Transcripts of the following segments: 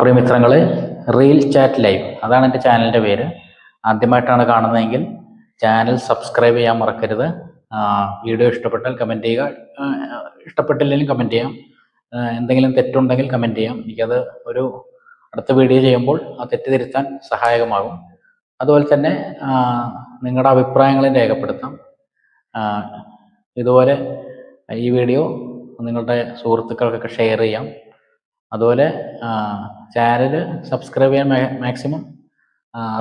പ്രിയ മിത്രങ്ങളെ, reel chat live അതാണ് എൻ്റെ ചാനലിൻ്റെ പേര്. ആദ്യമായിട്ടാണ് കാണുന്നതെങ്കിൽ ചാനൽ സബ്സ്ക്രൈബ് ചെയ്യാൻ മറക്കരുത്. വീഡിയോ ഇഷ്ടപ്പെട്ടാൽ കമൻറ്റ് ചെയ്യുക, ഇഷ്ടപ്പെട്ടില്ലെങ്കിലും കമൻറ്റ് ചെയ്യാം. എന്തെങ്കിലും തെറ്റുണ്ടെങ്കിൽ കമൻറ്റ് ചെയ്യാം. എനിക്കത് ഒരു അടുത്ത വീഡിയോ ചെയ്യുമ്പോൾ ആ തെറ്റ് തിരുത്താൻ സഹായകമാകും. അതുപോലെ തന്നെ നിങ്ങളുടെ അഭിപ്രായങ്ങളും രേഖപ്പെടുത്താം. ഇതുപോലെ ഈ വീഡിയോ നിങ്ങളുടെ സുഹൃത്തുക്കൾക്കൊക്കെ ഷെയർ ചെയ്യാം. അതുപോലെ ചാനൽ സബ്സ്ക്രൈബ് ചെയ്യാൻ മാക്സിമം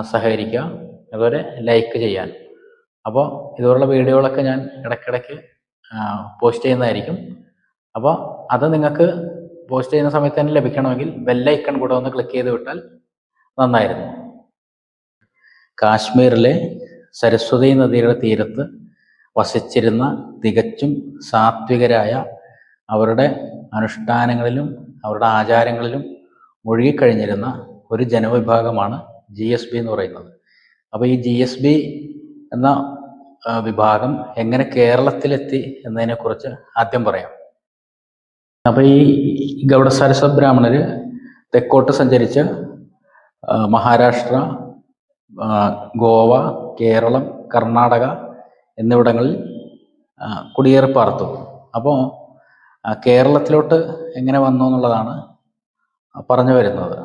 സഹകരിക്കുക. അതുപോലെ ലൈക്ക് ചെയ്യാൻ. അപ്പോൾ ഇതുപോലുള്ള വീഡിയോകളൊക്കെ ഞാൻ ഇടയ്ക്കിടയ്ക്ക് പോസ്റ്റ് ചെയ്യുന്നതായിരിക്കും. അപ്പോൾ അത് നിങ്ങൾക്ക് പോസ്റ്റ് ചെയ്യുന്ന സമയത്ത് തന്നെ ലഭിക്കണമെങ്കിൽ ബെല്ലൈക്കൺ കൂടെ ഒന്ന് ക്ലിക്ക് ചെയ്ത് വിട്ടാൽ നന്നായിരുന്നു. കാശ്മീരിലെ സരസ്വതി നദിയുടെ തീരത്ത് വസിച്ചിരുന്ന തികച്ചും സാത്വികരായ, അവരുടെ അനുഷ്ഠാനങ്ങളിലും അവരുടെ ആചാരങ്ങളിലും മുഴുകിക്കഴിഞ്ഞിരുന്ന ഒരു ജനവിഭാഗമാണ് GSB എന്ന് പറയുന്നത്. അപ്പോൾ ഈ GSB എന്ന വിഭാഗം എങ്ങനെ കേരളത്തിലെത്തി എന്നതിനെക്കുറിച്ച് ആദ്യം പറയാം. അപ്പോൾ ഈ ഗൗഡ സാരസ്വത ബ്രാഹ്മണർ തെക്കോട്ട് സഞ്ചരിച്ച് മഹാരാഷ്ട്ര, ഗോവ, കേരളം, കർണാടക എന്നിവിടങ്ങളിൽ കുടിയേറി പാർത്തു. അപ്പോൾ കേരളത്തിലോട്ട് എങ്ങനെ വന്നു എന്നുള്ളതാണ് പറഞ്ഞു വരുന്നത്.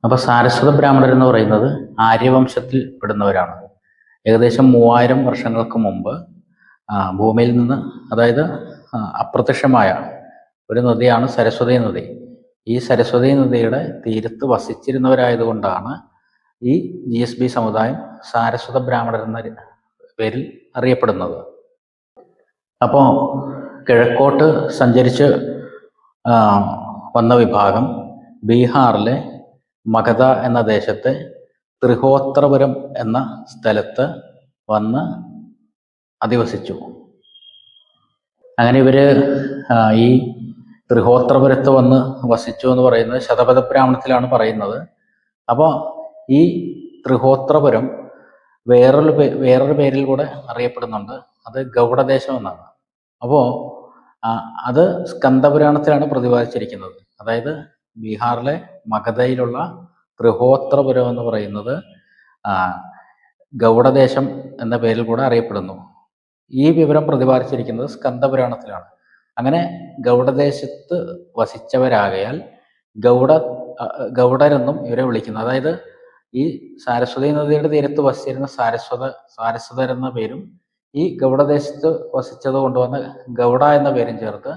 അപ്പോൾ സാരസ്വത ബ്രാഹ്മണർ എന്ന് പറയുന്നത് ആര്യവംശത്തിൽ പെടുന്നവരാണ്. ഏകദേശം 3000 വർഷങ്ങൾക്ക് മുമ്പ് ഭൂമിയിൽ നിന്ന്, അതായത് അപ്രത്യക്ഷമായ ഒരു നദിയാണ് സരസ്വതി നദി. ഈ സരസ്വതി നദിയുടെ തീരത്ത് വസിച്ചിരുന്നവരായതുകൊണ്ടാണ് ഈ GSB സമുദായം സാരസ്വത ബ്രാഹ്മണർ എന്ന പേരിൽ അറിയപ്പെടുന്നത്. അപ്പോൾ കിഴക്കോട്ട് സഞ്ചരിച്ച് വന്ന വിഭാഗം ബീഹാറിലെ മഗധ എന്ന ദേശത്തെ ത്രിഹോത്രപുരം എന്ന സ്ഥലത്ത് വന്ന് അധിവസിച്ചു. അങ്ങനെ ഇവര് ഈ ത്രിഹോത്രപുരത്ത് വന്ന് വസിച്ചു എന്ന് പറയുന്നത് ശതപഥ ബ്രാഹ്മണത്തിലാണ് പറയുന്നത്. അപ്പോൾ ഈ ത്രിഹോത്രപുരം വേറൊരു പേരിൽ കൂടെ അറിയപ്പെടുന്നുണ്ട്. അത് ഗൗഡദേശം എന്നാണ്. അപ്പോൾ അത് സ്കന്ദപുരാണത്തിലാണ് പ്രതിപാദിച്ചിരിക്കുന്നത്. അതായത് ബീഹാറിലെ മഗധയിലുള്ള ത്രിഹോത്രപുരം എന്ന് പറയുന്നത് ഗൗഡദേശം എന്ന പേരിൽ കൂടെ അറിയപ്പെടുന്നു. ഈ വിവരം പ്രതിപാദിച്ചിരിക്കുന്നത് സ്കന്ദപുരാണത്തിലാണ്. അങ്ങനെ ഗൗഡദേശത്ത് വസിച്ചവരാകയാൽ ഗൗഡരെന്നും ഇവരെ വിളിക്കുന്നു. അതായത് ഈ സാരസ്വതി നദിയുടെ തീരത്ത് വസിച്ചിരുന്ന സാരസ്വതർ എന്ന പേരും ഈ ഗൗഡദേശത്ത് വസിച്ചത് കൊണ്ടുവന്ന ഗൗഡ എന്ന പേരും ചേർത്ത്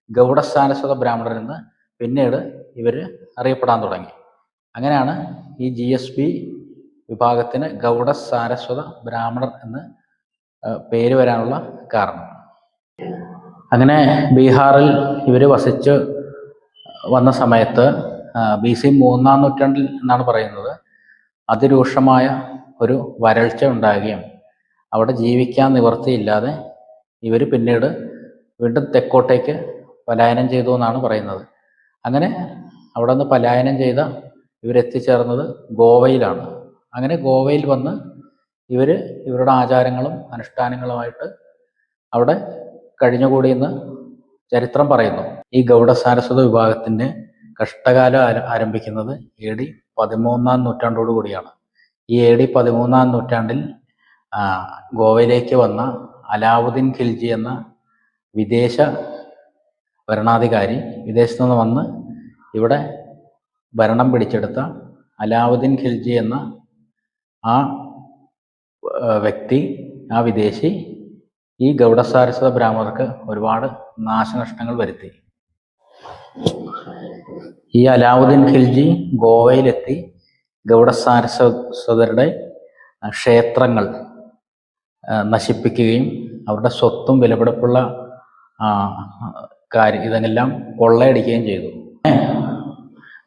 ഗൗഡ സാരസ്വത ബ്രാഹ്മണർ എന്ന് പിന്നീട് ഇവർ അറിയപ്പെടാൻ തുടങ്ങി. അങ്ങനെയാണ് ഈ GSB വിഭാഗത്തിന് ഗൗഡ സാരസ്വത ബ്രാഹ്മണർ എന്ന് പേര് വരാനുള്ള കാരണം. അങ്ങനെ ബീഹാറിൽ ഇവർ വസിച്ച് വന്ന സമയത്ത് BC 3-ാം നൂറ്റാണ്ടിൽ എന്നാണ് പറയുന്നത്, അതിരൂക്ഷമായ ഒരു വരൾച്ച ഉണ്ടാകുകയും അവിടെ ജീവിക്കാൻ നിവൃത്തിയില്ലാതെ ഇവർ പിന്നീട് വീണ്ടും തെക്കോട്ടേക്ക് പലായനം ചെയ്തു എന്നാണ് പറയുന്നത്. അങ്ങനെ അവിടെ നിന്ന് പലായനം ചെയ്ത ഇവരെത്തിച്ചേർന്നത് ഗോവയിലാണ്. അങ്ങനെ ഗോവയിൽ വന്ന് ഇവരുടെ ആചാരങ്ങളും അനുഷ്ഠാനങ്ങളുമായിട്ട് അവിടെ കഴിഞ്ഞുകൂടിയെന്ന് ചരിത്രം പറയുന്നു. ഈ ഗൗഡ സാരസ്വത വിഭാഗത്തിൻ്റെ കഷ്ടകാലം ആരംഭിക്കുന്നത് AD 13-ാം നൂറ്റാണ്ടോടു കൂടിയാണ്. ഈ AD 13-ാം നൂറ്റാണ്ടിൽ ഗോവയിലേക്ക് വന്ന അലാവുദ്ദീൻ ഖിൽജി എന്ന വിദേശ ഭരണാധികാരി, വിദേശത്തു നിന്ന് വന്ന് ഇവിടെ ഭരണം പിടിച്ചെടുത്ത അലാവുദ്ദീൻ ഖിൽജി എന്ന ആ വ്യക്തി, ആ വിദേശി, ഈ ഗൗഡ സാരസ്വത ബ്രാഹ്മണർക്ക് ഒരുപാട് നാശനഷ്ടങ്ങൾ വരുത്തി. ഈ അലാവുദ്ദീൻ ഖിൽജി ഗോവയിലെത്തി ഗൗഡ സാരസ്വതരുടെ ക്ഷേത്രങ്ങൾ നശിപ്പിക്കുകയും അവരുടെ സ്വത്തും വിലപിടിപ്പുള്ള ഇതെല്ലാം കൊള്ളയടിക്കുകയും ചെയ്തു.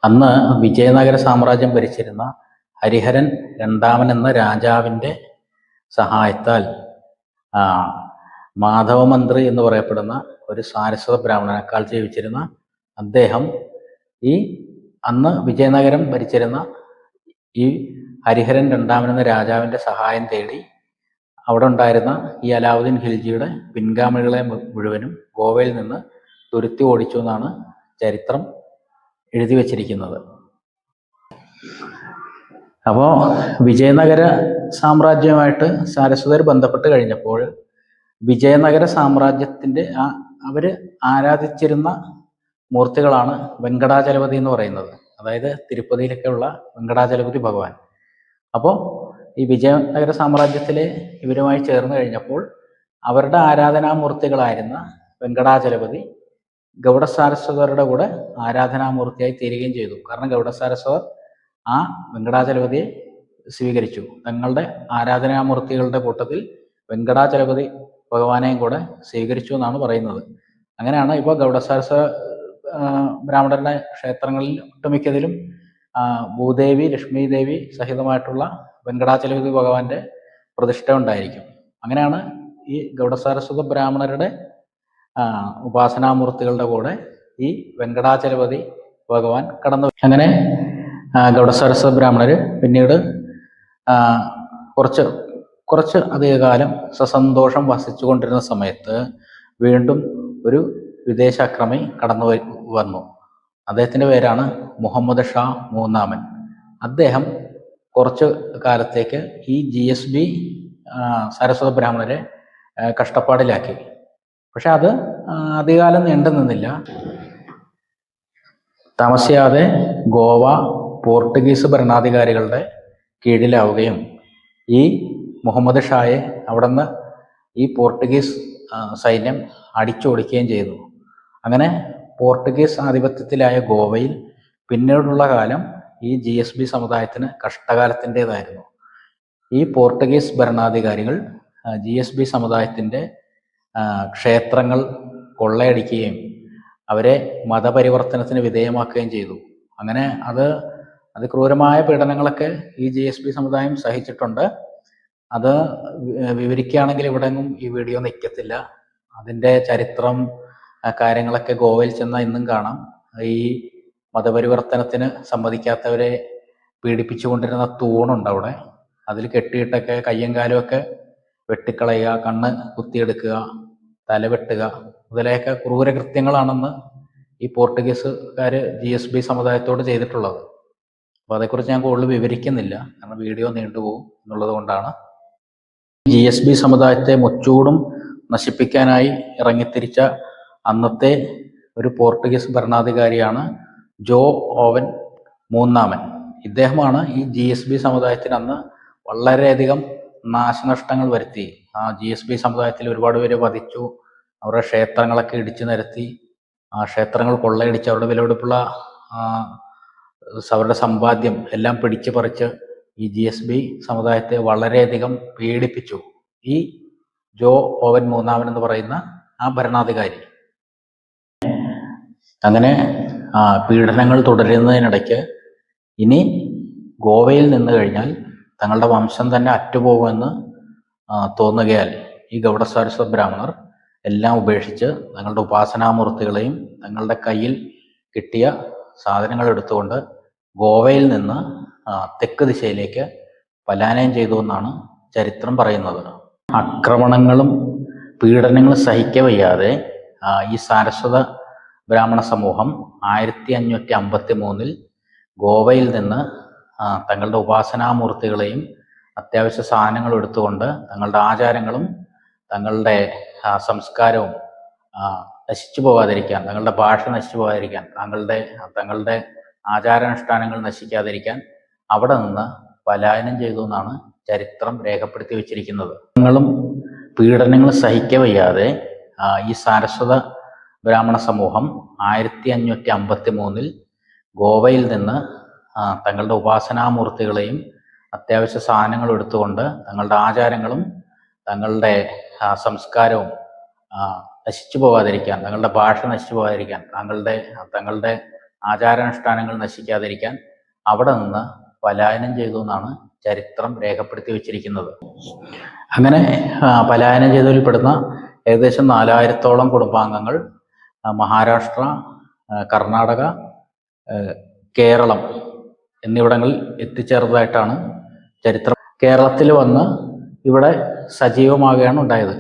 അന്ന് വിജയനഗര സാമ്രാജ്യം ഭരിച്ചിരുന്ന ഹരിഹരൻ രണ്ടാമൻ എന്ന രാജാവിൻ്റെ സഹായത്താൽ മാധവമന്ത്രി എന്ന് പറയപ്പെടുന്ന ഒരു സാരസ്വത ബ്രാഹ്മണനേക്കാൾ ജീവിച്ചിരുന്ന അദ്ദേഹം അന്ന് വിജയനഗരം ഭരിച്ചിരുന്ന ഈ ഹരിഹരൻ രണ്ടാമൻ എന്ന രാജാവിൻ്റെ സഹായം തേടി അവിടെ ഉണ്ടായിരുന്ന ഈ അലാവുദ്ദീൻ ഖിൽജിയുടെ പിൻഗാമികളെ മുഴുവനും ഗോവയിൽ നിന്ന് തുരുത്തി ഓടിച്ചു എന്നാണ് ചരിത്രം എഴുതി വച്ചിരിക്കുന്നത്. അപ്പോൾ വിജയനഗര സാമ്രാജ്യവുമായിട്ട് സാരസ്വതർ ബന്ധപ്പെട്ട് കഴിഞ്ഞപ്പോൾ വിജയനഗര സാമ്രാജ്യത്തിൻ്റെ അവർ ആരാധിച്ചിരുന്ന മൂർത്തികളാണ് വെങ്കടാചലപതി എന്ന് പറയുന്നത്. അതായത് തിരുപ്പതിയിലൊക്കെയുള്ള വെങ്കടാചലപതി ഭഗവാൻ. അപ്പോൾ ഈ വിജയനഗര സാമ്രാജ്യത്തിലെ ഇവരുമായി ചേർന്ന് കഴിഞ്ഞപ്പോൾ അവരുടെ ആരാധനാമൂർത്തികളായിരുന്ന വെങ്കടാചലപതി ഗൗഡസാരസ്വതരുടെ കൂടെ ആരാധനാമൂർത്തിയായി തീരുകയും ചെയ്തു. കാരണം ഗൗഡസാരസ്വതർ ആ വെങ്കടാചലപതിയെ സ്വീകരിച്ചു. തങ്ങളുടെ ആരാധനാമൂർത്തികളുടെ കൂട്ടത്തിൽ വെങ്കടാചലപതി ഭഗവാനെയും കൂടെ സ്വീകരിച്ചു എന്നാണ് പറയുന്നത്. അങ്ങനെയാണ് ഇപ്പോൾ ഗൗഡസാരസ്വത ബ്രാഹ്മണരുടെ ക്ഷേത്രങ്ങളിൽ ഒട്ടുമിക്കതിലും ഭൂദേവി, ലക്ഷ്മി ദേവി സഹിതമായിട്ടുള്ള വെങ്കടാചലപതി ഭഗവാന്റെ പ്രതിഷ്ഠ ഉണ്ടായിരിക്കും. അങ്ങനെയാണ് ഈ ഗൗഡസാരസ്വത ബ്രാഹ്മണരുടെ ഉപാസനാമൂർത്തികളുടെ കൂടെ ഈ വെങ്കടാചലപതി ഭഗവാൻ കടന്നു. അങ്ങനെ ഗൗഡസാരസ്വത ബ്രാഹ്മണര് പിന്നീട് കുറച്ച് അധികകാലം സസന്തോഷം വസിച്ചു കൊണ്ടിരുന്ന സമയത്ത് വീണ്ടും ഒരു വിദേശാക്രമി കടന്നു വന്നു. അദ്ദേഹത്തിൻ്റെ പേരാണ് മുഹമ്മദ് ഷാ മൂന്നാമൻ. അദ്ദേഹം കുറച്ച് കാലത്തേക്ക് ഈ GSB സാരസ്വത ബ്രാഹ്മണരെ കഷ്ടപ്പാടിലാക്കി. പക്ഷെ അത് അധികകാലം നീണ്ടു നിന്നില്ല. താമസിയാതെ ഗോവ പോർട്ടുഗീസ് ഭരണാധികാരികളുടെ കീഴിലാവുകയും ഈ മുഹമ്മദ് ഷായെ അവിടെ നിന്ന് ഈ പോർട്ടുഗീസ് സൈന്യം അടിച്ചോടിക്കുകയും ചെയ്തു. അങ്ങനെ പോർട്ടുഗീസ് ആധിപത്യത്തിലായ ഗോവയിൽ പിന്നീടുള്ള കാലം ഈ GSB സമുദായത്തിന് കഷ്ടകാലത്തിൻ്റെതായിരുന്നു. ഈ പോർട്ടുഗീസ് ഭരണാധികാരികൾ GSB സമുദായത്തിൻ്റെ ക്ഷേത്രങ്ങൾ കൊള്ളയടിക്കുകയും അവരെ മതപരിവർത്തനത്തിന് വിധേയമാക്കുകയും ചെയ്തു. അങ്ങനെ അതിക്രൂരമായ പീഡനങ്ങളൊക്കെ ഈ GSB സമുദായം സഹിച്ചിട്ടുണ്ട്. അത് വിവരിക്കുകയാണെങ്കിൽ ഇവിടെയൊന്നും ഈ വീഡിയോ നിൽക്കത്തില്ല. അതിൻ്റെ ചരിത്രം കാര്യങ്ങളൊക്കെ ഗോവയിൽ ചെന്നാൽ ഇന്നും കാണാം. ഈ മതപരിവർത്തനത്തിന് സമ്മതിക്കാത്തവരെ പീഡിപ്പിച്ചുകൊണ്ടിരുന്ന തൂണുണ്ട് അവിടെ. അതിൽ കെട്ടിയിട്ടൊക്കെ കയ്യും കാലും ഒക്കെ വെട്ടിക്കളയുക, കണ്ണ് കുത്തിയെടുക്കുക, തല വെട്ടുക മുതലായൊക്കെ ക്രൂരകൃത്യങ്ങളാണെന്ന് ഈ പോർട്ടുഗീസുകാർ GSB സമുദായത്തോട് ചെയ്തിട്ടുള്ളത്. അപ്പോൾ അതേക്കുറിച്ച് ഞാൻ കൂടുതൽ വിവരിക്കുന്നില്ല, കാരണം വീഡിയോ നീണ്ടുപോകും എന്നുള്ളത് കൊണ്ടാണ്. GSB സമുദായത്തെ മുച്ചൂടും നശിപ്പിക്കാനായി ഇറങ്ങിത്തിരിച്ച അന്നത്തെ ഒരു പോർട്ടുഗീസ് ഭരണാധികാരിയാണ് ജോ ഓവൻ മൂന്നാമൻ. ഇദ്ദേഹമാണ് ഈ GSB സമുദായത്തിന് അന്ന് വളരെയധികം നാശനഷ്ടങ്ങൾ വരുത്തി. GSB സമുദായത്തിൽ ഒരുപാട് പേര് വധിച്ചു, അവരുടെ ക്ഷേത്രങ്ങളൊക്കെ ഇടിച്ചു നിരത്തി, ആ ക്ഷേത്രങ്ങൾ കൊള്ളയടിച്ച് അവരുടെ വിലപിടിപ്പുള്ള അവരുടെ സമ്പാദ്യം എല്ലാം പിടിച്ചു പറിച്ച് ഈ GSB സമുദായത്തെ വളരെയധികം പീഡിപ്പിച്ചു ഈ ജോ ഓവൻ മൂന്നാമൻ എന്ന് പറയുന്ന ആ ഭരണാധികാരി. അങ്ങനെ പീഡനങ്ങൾ തുടരുന്നതിനിടയ്ക്ക് ഇനി ഗോവയിൽ നിന്ന് കഴിഞ്ഞാൽ തങ്ങളുടെ വംശം തന്നെ അറ്റുപോകുമെന്ന് തോന്നുകയാൽ ഈ ഗൗഡസാരസ്വത ബ്രാഹ്മണർ എല്ലാം ഉപേക്ഷിച്ച് തങ്ങളുടെ ഉപാസനാമൂർത്തികളെയും തങ്ങളുടെ കയ്യിൽ കിട്ടിയ സാധനങ്ങൾ എടുത്തുകൊണ്ട് ഗോവയിൽ നിന്ന് തെക്ക് ദിശയിലേക്ക് പലായനം ചെയ്തു എന്നാണ് ചരിത്രം പറയുന്നത്. ആക്രമണങ്ങളും പീഡനങ്ങളും സഹിക്കവയ്യാതെ ഈ സാരസ്വത ബ്രാഹ്മണ സമൂഹം 1553 ഗോവയിൽ നിന്ന് തങ്ങളുടെ ഉപാസനാമൂർത്തികളെയും അത്യാവശ്യ സാധനങ്ങളും എടുത്തുകൊണ്ട് തങ്ങളുടെ ആചാരങ്ങളും തങ്ങളുടെ സംസ്കാരവും നശിച്ചു പോകാതിരിക്കാൻ, തങ്ങളുടെ ഭാഷ നശിച്ചു പോകാതിരിക്കാൻ, തങ്ങളുടെ ആചാരാനുഷ്ഠാനങ്ങൾ നശിക്കാതിരിക്കാൻ അവിടെ നിന്ന് പലായനം ചെയ്തു എന്നാണ് ചരിത്രം രേഖപ്പെടുത്തി വച്ചിരിക്കുന്നത്. പീഡനങ്ങളും സഹിക്കവയ്യാതെ ഈ സാരസ്വത ബ്രാഹ്മണ സമൂഹം 1553 ഗോവയിൽ നിന്ന് തങ്ങളുടെ ഉപാസനാമൂർത്തികളെയും അത്യാവശ്യ സാധനങ്ങളും എടുത്തുകൊണ്ട് തങ്ങളുടെ ആചാരങ്ങളും തങ്ങളുടെ സംസ്കാരവും നശിച്ചു പോകാതിരിക്കാൻ, തങ്ങളുടെ ഭാഷ നശിച്ചു പോകാതിരിക്കാൻ, തങ്ങളുടെ ആചാരാനുഷ്ഠാനങ്ങൾ നശിക്കാതിരിക്കാൻ അവിടെ നിന്ന് പലായനം ചെയ്തു എന്നാണ് ചരിത്രം രേഖപ്പെടുത്തി വച്ചിരിക്കുന്നത്. അങ്ങനെ പലായനം ചെയ്തതിൽ പെടുന്ന ഏകദേശം 4000-ഓളം കുടുംബാംഗങ്ങൾ മഹാരാഷ്ട്ര, കർണാടക, കേരളം എന്നിവിടങ്ങളിൽ എത്തിച്ചേർന്നതായിട്ടാണ് ചരിത്രം. കേരളത്തിൽ വന്ന് ഇവിടെ സജീവമാകുകയാണ് ഉണ്ടായത്.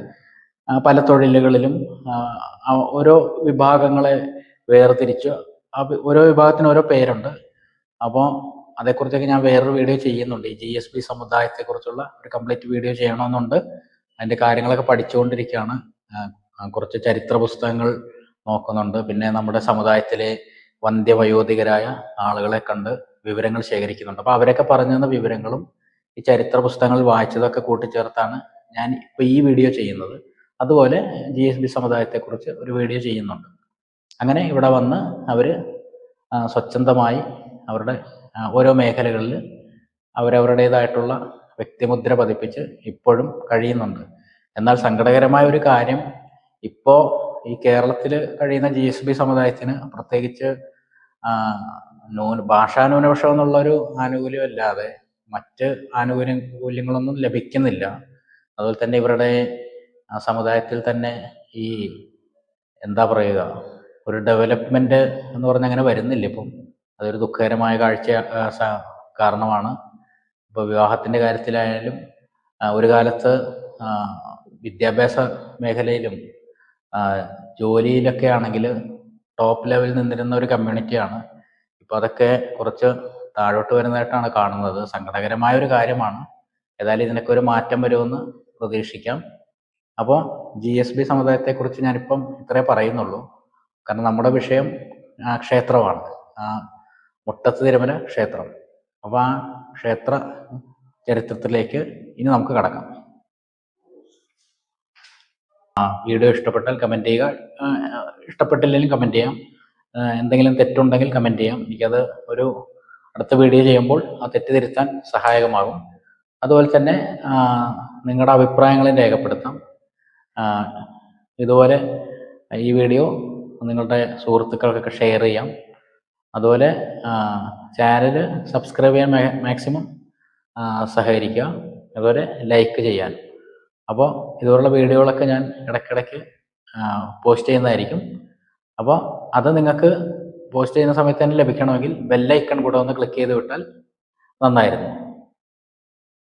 പല തൊഴിലുകളിലും ഓരോ വിഭാഗങ്ങളെ വേർതിരിച്ച് ഓരോ വിഭാഗത്തിന് ഓരോ പേരുണ്ട്. അപ്പോൾ അതേക്കുറിച്ചൊക്കെ ഞാൻ വേറൊരു വീഡിയോ ചെയ്യുന്നുണ്ട്. ഈ GSB സമുദായത്തെക്കുറിച്ചുള്ള ഒരു കംപ്ലീറ്റ് വീഡിയോ ചെയ്യണമെന്നുണ്ട്. അതിൻ്റെ കാര്യങ്ങളൊക്കെ പഠിച്ചുകൊണ്ടിരിക്കുകയാണ്. കുറച്ച് ചരിത്ര പുസ്തകങ്ങൾ നോക്കുന്നുണ്ട്. പിന്നെ നമ്മുടെ സമുദായത്തിലെ വന്ധ്യവയോധികരായ ആളുകളെ കണ്ട് വിവരങ്ങൾ ശേഖരിക്കുന്നുണ്ട്. അപ്പോൾ അവരൊക്കെ പറഞ്ഞു തന്ന വിവരങ്ങളും ഈ ചരിത്ര പുസ്തകങ്ങളിൽ വായിച്ചതൊക്കെ കൂട്ടിച്ചേർത്താണ് ഞാൻ ഇപ്പോൾ ഈ വീഡിയോ ചെയ്യുന്നത്. അതുപോലെ GSB സമുദായത്തെക്കുറിച്ച് ഒരു വീഡിയോ ചെയ്യുന്നുണ്ട്. അങ്ങനെ ഇവിടെ വന്ന് അവർ സ്വച്ഛന്തമായി അവരുടെ ഓരോ മേഖലകളിൽ അവരവരുടേതായിട്ടുള്ള വ്യക്തിമുദ്ര പതിപ്പിച്ച് ഇപ്പോഴും കഴിയുന്നുണ്ട്. എന്നാൽ സങ്കടകരമായ ഒരു കാര്യം, ഇപ്പോൾ ഈ കേരളത്തിൽ കഴിയുന്ന GSB സമുദായത്തിന് പ്രത്യേകിച്ച് ഭാഷാ ന്യൂനപക്ഷം എന്നുള്ളൊരു ആനുകൂല്യമല്ലാതെ മറ്റ് ആനുകൂല്യങ്ങളൊന്നും ലഭിക്കുന്നില്ല. അതുപോലെ തന്നെ ഇവരുടെ സമുദായത്തിൽ തന്നെ ഈ എന്താ പറയുക, ഒരു ഡെവലപ്മെൻറ്റ് എന്ന് പറഞ്ഞാൽ അങ്ങനെ വരുന്നില്ല ഇപ്പം. അതൊരു ദുഃഖകരമായ കാഴ്ച കാരണമാണ്. ഇപ്പോൾ വിവാഹത്തിൻ്റെ കാര്യത്തിലായാലും ഒരു കാലത്ത് വിദ്യാഭ്യാസ മേഖലയിലും ജോലിയിലൊക്കെ ആണെങ്കിൽ ടോപ്പ് ലെവലിൽ നിന്നിരുന്ന ഒരു കമ്മ്യൂണിറ്റിയാണ്. ഇപ്പോൾ അതൊക്കെ കുറച്ച് താഴോട്ട് വരുന്നതായിട്ടാണ് കാണുന്നത്. സങ്കടകരമായ ഒരു കാര്യമാണ്. ഏതായാലും ഇതിനൊക്കെ ഒരു മാറ്റം വരുമെന്ന് പ്രതീക്ഷിക്കാം. അപ്പോൾ GSB സമുദായത്തെക്കുറിച്ച് ഞാനിപ്പം ഇത്രേ പറയുന്നുള്ളൂ. കാരണം നമ്മുടെ വിഷയം ക്ഷേത്രമാണ്, മുട്ടത്ത് തിരുമല ക്ഷേത്രം. അപ്പോൾ ആ ക്ഷേത്ര ചരിത്രത്തിലേക്ക് ഇനി നമുക്ക് കടക്കാം. വീഡിയോ ഇഷ്ടപ്പെട്ടാൽ കമൻറ്റ് ചെയ്യുക, ഇഷ്ടപ്പെട്ടില്ലെങ്കിലും കമൻറ്റ് ചെയ്യാം. എന്തെങ്കിലും തെറ്റുണ്ടെങ്കിൽ കമൻറ്റ് ചെയ്യാം. എനിക്കത് ഒരു അടുത്ത വീഡിയോ ചെയ്യുമ്പോൾ ആ തെറ്റ് തിരുത്താൻ സഹായകമാകും. അതുപോലെ തന്നെ നിങ്ങളുടെ അഭിപ്രായങ്ങളും രേഖപ്പെടുത്താം. ഇതുപോലെ ഈ വീഡിയോ നിങ്ങളുടെ സുഹൃത്തുക്കൾക്കൊക്കെ ഷെയർ ചെയ്യാം. അതുപോലെ ചാനൽ സബ്സ്ക്രൈബ് ചെയ്യാൻ മാക്സിമം സഹകരിക്കുക. അതുപോലെ ലൈക്ക് ചെയ്യാൻ. അപ്പോൾ ഇതുപോലുള്ള വീഡിയോകളൊക്കെ ഞാൻ ഇടയ്ക്കിടയ്ക്ക് പോസ്റ്റ് ചെയ്യുന്നതായിരിക്കും. അപ്പോൾ അത് നിങ്ങൾക്ക് പോസ്റ്റ് ചെയ്യുന്ന സമയത്ത് തന്നെ ലഭിക്കണമെങ്കിൽ ബെല്ലൈക്കൺ കൂടെ ഒന്ന് ക്ലിക്ക് ചെയ്ത് വിട്ടാൽ നന്നായിരുന്നു.